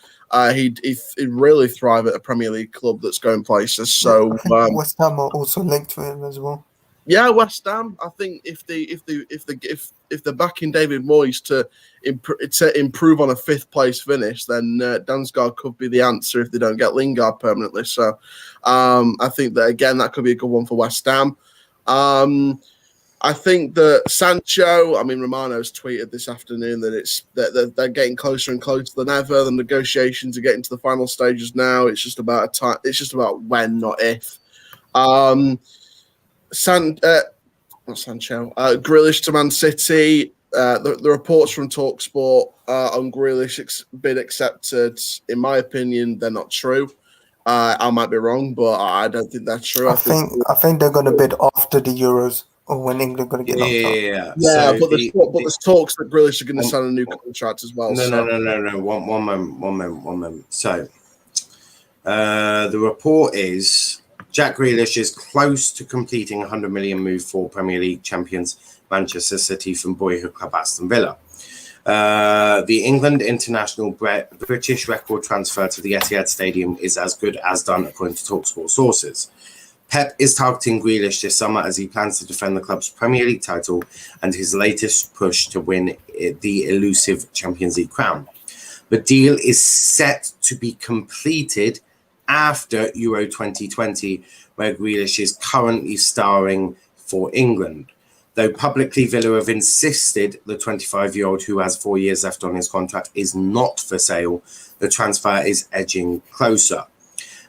he'd really thrive at a Premier League club that's going places. So West Ham are also linked to him as well. Yeah, West Ham. I think if they're backing David Moyes to improve on a 5th place finish, then Damsgaard could be the answer if they don't get Lingard permanently. So I think that again that could be a good one for West Ham. I think that Sancho. I mean, Romano's tweeted this afternoon that they're getting closer and closer than ever. The negotiations are getting to the final stages now. It's just about time. It's just about when, not if. Not Sancho. Grealish to Man City. The reports from TalkSport on Grealish bid accepted. In my opinion, they're not true. I might be wrong, but I don't think that's true. I think they're going to bid after the Euros or when England going to get knocked out. Yeah, so but there's talks that Grealish are going to sign a new contract as well. No. One moment. So the report is Jack Grealish is close to completing a 100 million move for Premier League champions Manchester City from boyhood club Aston Villa. The England international British record transfer to the Etihad Stadium is as good as done, according to TalkSport sources. Pep is targeting Grealish this summer as he plans to defend the club's Premier League title and his latest push to win the elusive Champions League crown. The deal is set to be completed after Euro 2020, where Grealish is currently starring for England. Though publicly Villa have insisted the 25-year-old who has 4 years left on his contract is not for sale, the transfer is edging closer.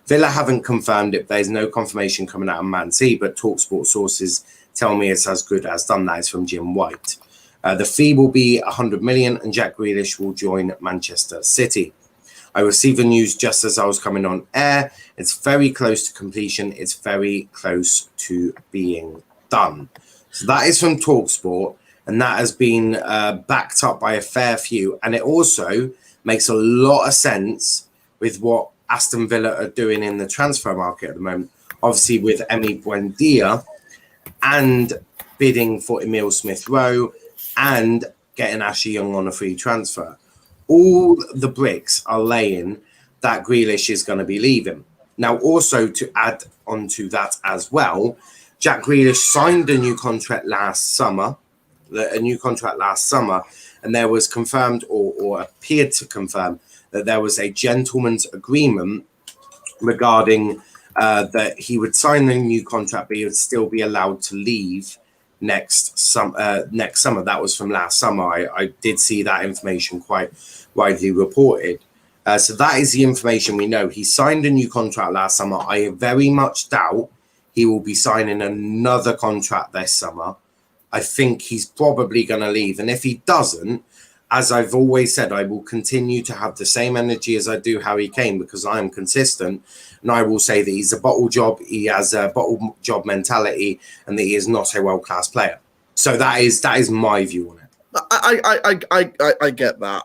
Villa haven't confirmed it. There's no confirmation coming out of Man City, but TalkSport sources tell me it's as good as done. That is from Jim White. The fee will be 100 million and Jack Grealish will join Manchester City. I received the news just as I was coming on air. It's very close to completion. It's very close to being done. So that is from TalkSport, and that has been backed up by a fair few. And it also makes a lot of sense with what Aston Villa are doing in the transfer market at the moment. Obviously, with Emi Buendia and bidding for Emile Smith-Rowe and getting Ashley Young on a free transfer. All the bricks are laying that Grealish is going to be leaving. Now, also to add on to that as well, Jack Grealish signed a new contract last summer, and there was confirmed or appeared to confirm that there was a gentleman's agreement regarding that he would sign the new contract, but he would still be allowed to leave next summer. That was from last summer. I did see that information quite widely reported. So that is the information we know. He signed a new contract last summer. I very much doubt he will be signing another contract this summer. I think he's probably going to leave. And if he doesn't, as I've always said, I will continue to have the same energy as I do Harry Kane because I am consistent. And I will say that he's a bottle job. He has a bottle job mentality and that he is not a world-class player. So that is my view on it. I get that.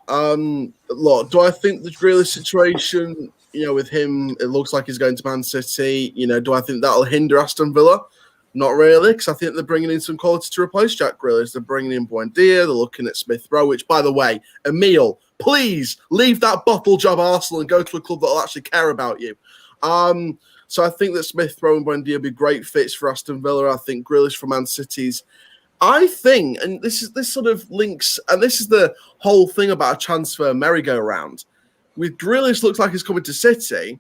Look, do I think the Grealish situation, with him, it looks like he's going to Man City. Do I think that'll hinder Aston Villa? Not really, because I think they're bringing in some quality to replace Jack Grealish. They're bringing in Buendia. They're looking at Smith Rowe, which, by the way, Emile, please leave that bottle job Arsenal and go to a club that will actually care about you. So I think that Smith Rowe and Buendia will be great fits for Aston Villa. I think Grealish for Man City's. I think, and this sort of links, and this is the whole thing about a transfer merry-go-round. With Grealish, looks like he's coming to City.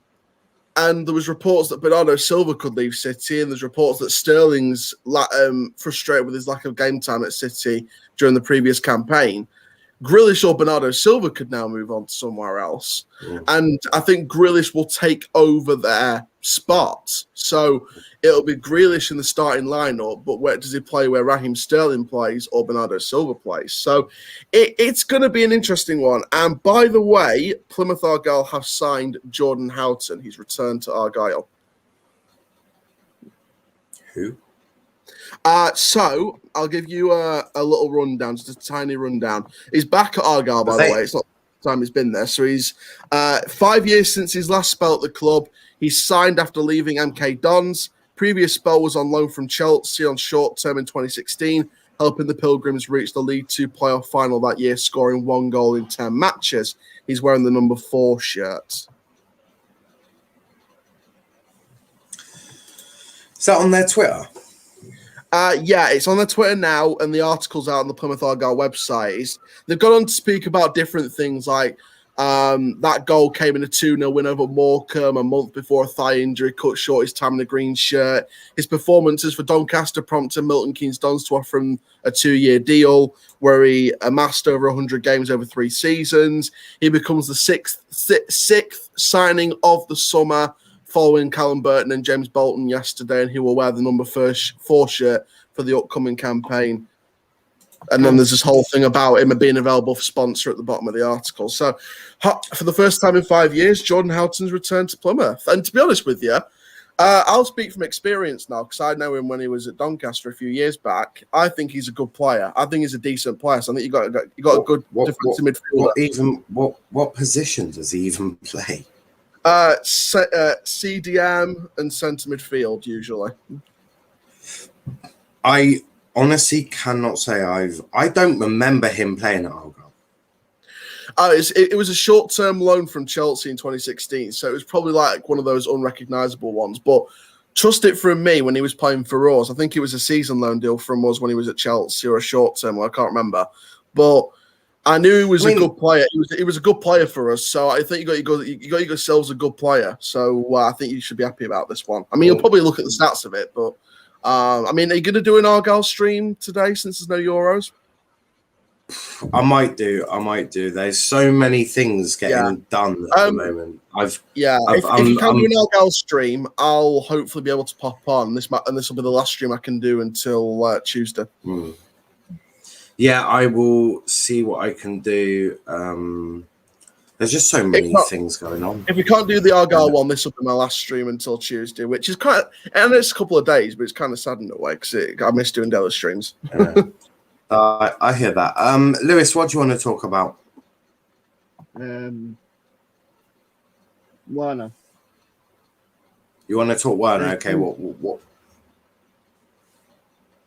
And there was reports that Bernardo Silva could leave City, and there's reports that Sterling's frustrated with his lack of game time at City during the previous campaign. Grealish or Bernardo Silva could now move on to somewhere else. Yeah. And I think Grealish will take over their spot. So it'll be Grealish in the starting lineup, but where does he play where Raheem Sterling plays or Bernardo Silva plays? So it's going to be an interesting one. And by the way, Plymouth Argyle have signed Jordan Houghton. He's returned to Argyle. Who? So I'll give you a little rundown, just a tiny rundown. He's back at Argyle, by the way. It's not the time he's been there. So he's 5 years since his last spell at the club. He's signed after leaving MK Dons. Previous spell was on loan from Chelsea on short term in 2016, helping the Pilgrims reach the League Two playoff final that year, scoring 1 goal in 10 matches. He's wearing the number 4 shirt. Is that on their Twitter? Yeah, it's on their Twitter now, and the article's out on the Plymouth Argyle website. They've gone on to speak about different things like that goal came in a 2-0 win over Morecambe a month before a thigh injury cut short his time in the green shirt. His performances for Doncaster prompted Milton Keynes Dons to offer him a 2-year deal where he amassed over 100 games over 3 seasons. He becomes the sixth signing of the summer, following Callum Burton and James Bolton yesterday, and he will wear the number 4 shirt for the upcoming campaign. And then there's this whole thing about him being available for sponsor at the bottom of the article. So for the first time in 5 years, Jordan Houghton's returned to Plymouth. And to be honest with you, I'll speak from experience now because I know him when he was at Doncaster a few years back. I think he's a good player. I think he's a decent player. So I think you got a good defensive midfielder. What position does he even play? CDM and centre midfield usually. I honestly cannot say I don't remember him playing at Argyle. It was a short-term loan from Chelsea in 2016, so it was probably like one of those unrecognisable ones. But trust it from me, when he was playing for us, I think it was a season loan deal from us when he was at Chelsea, or a short-term one, I can't remember. But I knew he was a good player. He was a good player for us, so I think you got yourselves a good player. So I think you should be happy about this one. I mean, you'll probably look at the stats of it, but I mean, are you going to do an Argyle stream today since there's no Euros? I might do. There's so many things getting done at the moment. If you can do an Argyle stream, I'll hopefully be able to pop on. This will be the last stream I can do until Tuesday. Yeah, I will see what I can do. There's just so many things going on. If we can't do the Argyle one, this will be my last stream until Tuesday, which is and it's a couple of days, but it's kind of sad in a way because I miss doing Della streams. I hear that. Lewis, what do you want to talk about? Werner. You want to talk Werner? Okay, what?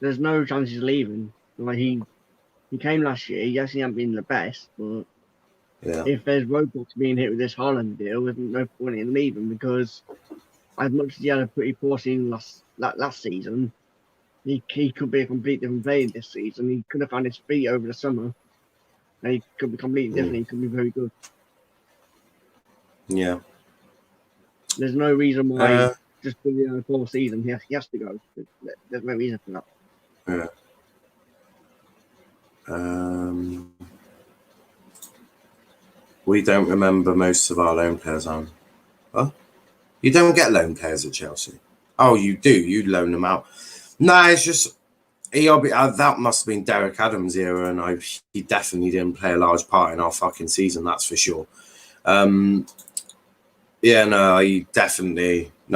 There's no chance he's leaving. Like he came last year. Yes, he hasn't been the best, but if there's roadblocks being hit with this Haaland deal, there's no point in leaving because as much as he had a pretty poor season last season, he could be a complete different player this season. He could have found his feet over the summer, and he could be completely different. He could be very good. Yeah. There's no reason why just for the poor season he has to go. There's no reason for that. We don't remember most of our loan players on. Huh? You don't get loan players at Chelsea. Oh, you do. You loan them out. No, it's just That must have been Derek Adams' era, and he definitely didn't play a large part in our fucking season. That's for sure. Yeah, no,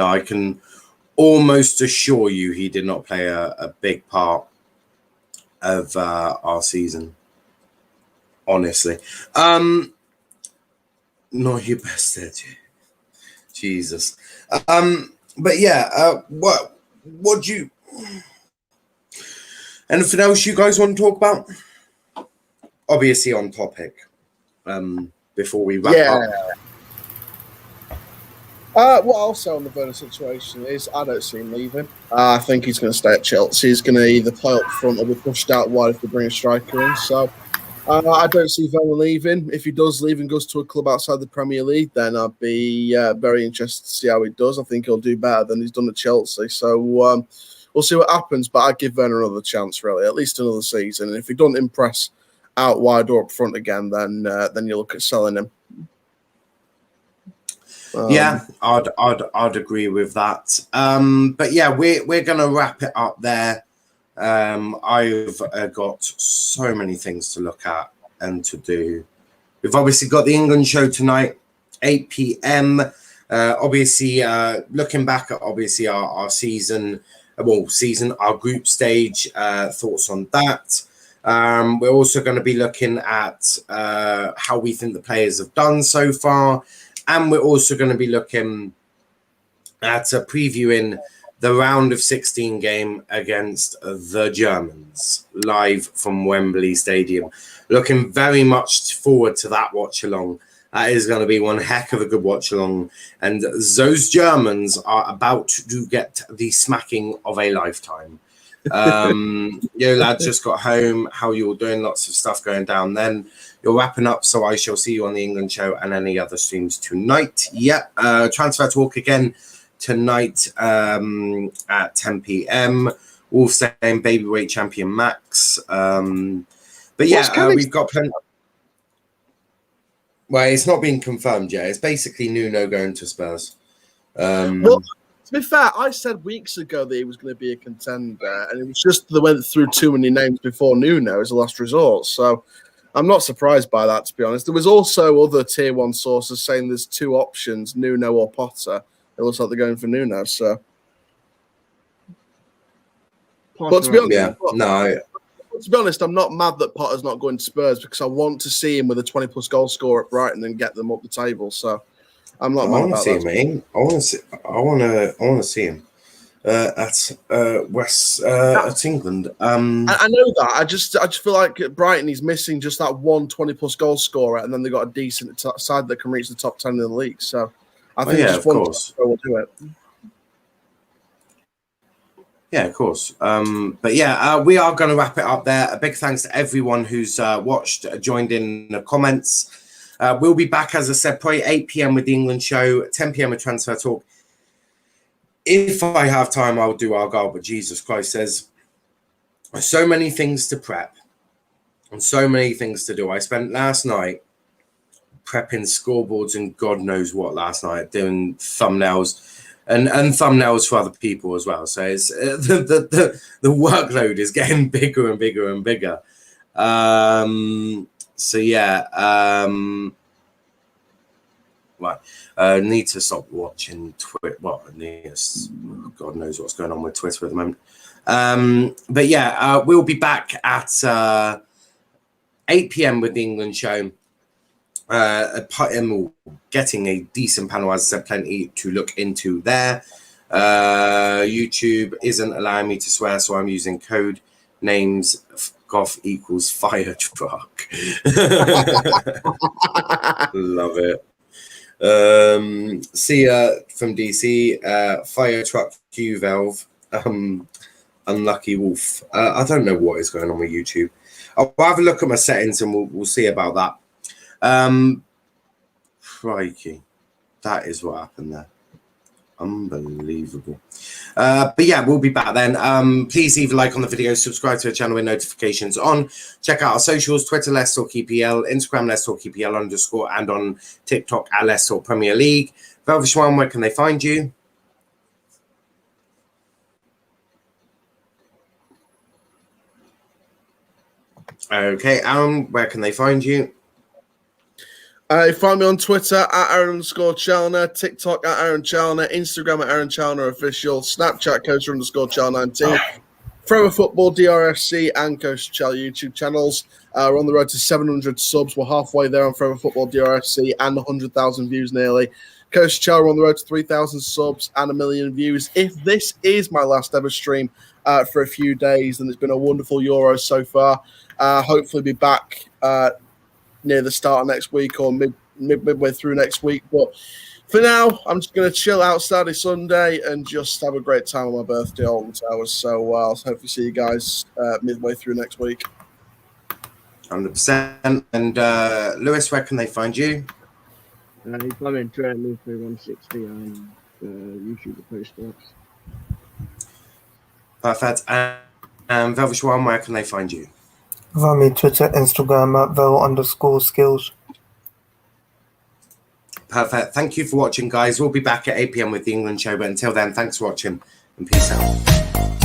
I can almost assure you he did not play a big part of our season. Honestly, not your best there, Jesus. But yeah, what do you? Anything else you guys want to talk about? Obviously on topic. Before we wrap up. What I'll say on the Werner situation is I don't see him leaving. I think he's going to stay at Chelsea. He's going to either play up front or be pushed out wide if they bring a striker in. So I don't see Werner leaving. If he does leave and goes to a club outside the Premier League, then I'd be very interested to see how he does. I think he'll do better than he's done at Chelsea. So we'll see what happens. But I'd give Werner another chance, really, at least another season. And if he doesn't impress out wide or up front again, then you look at selling him. Yeah, I'd agree with that. But yeah, we're gonna wrap it up there. I've got so many things to look at and to do. We've obviously got the England show tonight, 8 p.m. Obviously, looking back at obviously our season, our group stage, thoughts on that. We're also going to be looking at how we think the players have done so far. And we're also going to be looking at previewing the round of 16 game against the Germans live from Wembley Stadium. Looking very much forward to that watch along. That is going to be one heck of a good watch along. And those Germans are about to get the smacking of a lifetime. Lad just got home. How you all doing? Lots of stuff going down then. You're wrapping up, so I shall see you on the England show and any other streams tonight. Yeah, transfer talk again tonight at 10 p.m. Wolves saying baby weight champion Max. But yeah, we've got plenty. Well, it's not been confirmed yet. It's basically Nuno going to Spurs. Well, to be fair, I said weeks ago that he was going to be a contender, and it was just they went through too many names before Nuno as a last resort. So I'm not surprised by that, to be honest. There was also other tier one sources saying there's two options, Nuno or Potter. It looks like they're going for Nuno. So, but to be honest, to be honest, I'm not mad that Potter's not going to Spurs because I want to see him with a 20-plus goal scorer at Brighton and get them up the table. So I'm not mad about that. I want to see him at England. I know that. I just feel like at Brighton he's missing just that one 20-plus goal scorer, and then they got a decent side that can reach the top 10 in the league. So I think just one will do it. Yeah, of course. But yeah, we are going to wrap it up there. A big thanks to everyone who's watched, joined in the comments. We'll be back, as I said, probably 8 p.m. with the England show, 10 p.m. with Transfer Talk. If I have time, I'll do Argyle, but Jesus Christ, there's so many things to prep and so many things to do. I spent last night prepping scoreboards and God knows what last night, doing thumbnails and thumbnails for other people as well. So it's the workload is getting bigger and bigger and bigger. So yeah, right. Need to stop watching Twitter. Well, God knows what's going on with Twitter at the moment. But yeah, we'll be back at 8 p.m. with the England show. Getting a decent panel, as I said, plenty to look into there. YouTube isn't allowing me to swear, so I'm using code names Goff equals fire truck. Love it. Sia from DC, fire truck Q Valve, unlucky wolf. I don't know what is going on with YouTube. I'll have a look at my settings and we'll see about that. Crikey, that is what happened there. Unbelievable. But yeah, we'll be back then. Please leave a like on the video, subscribe to the channel with notifications on. Check out our socials, Twitter, Let's Talk EPL, Instagram, Let's Talk EPL _ and on TikTok at Let's Talk Premier League. Velvet Schwan, where can they find you? Okay, Aaron, where can they find you? Find me on Twitter at Aaron_Chalner, TikTok at Aaron Chalner, Instagram at Aaron Chalner Official, Snapchat Coaster_Chal19, Forever Football, DRFC, and Coaster Chal YouTube channels. We're on the road to 700 subs. We're halfway there on Forever Football, DRFC, and 100,000 views nearly. Coaster Chal, we're on the road to 3,000 subs and 1 million views. If this is my last ever stream for a few days, then it's been a wonderful Euro so far. Hopefully be back near the start of next week or midway through next week. But for now, I'm just going to chill out Saturday, Sunday, and just have a great time on my birthday, Alton Towers. So I'll hopefully see you guys midway through next week. 100%. And Lewis, where can they find you? You find me on Twitter, Lou3160, and YouTube at Post Sports. Perfect. And Velvet Schwan, where can they find you? Find me Twitter, Instagram at vel_skills. Perfect. Thank you for watching, guys. We'll be back at 8 p.m. with the England show. But until then, thanks for watching and peace out.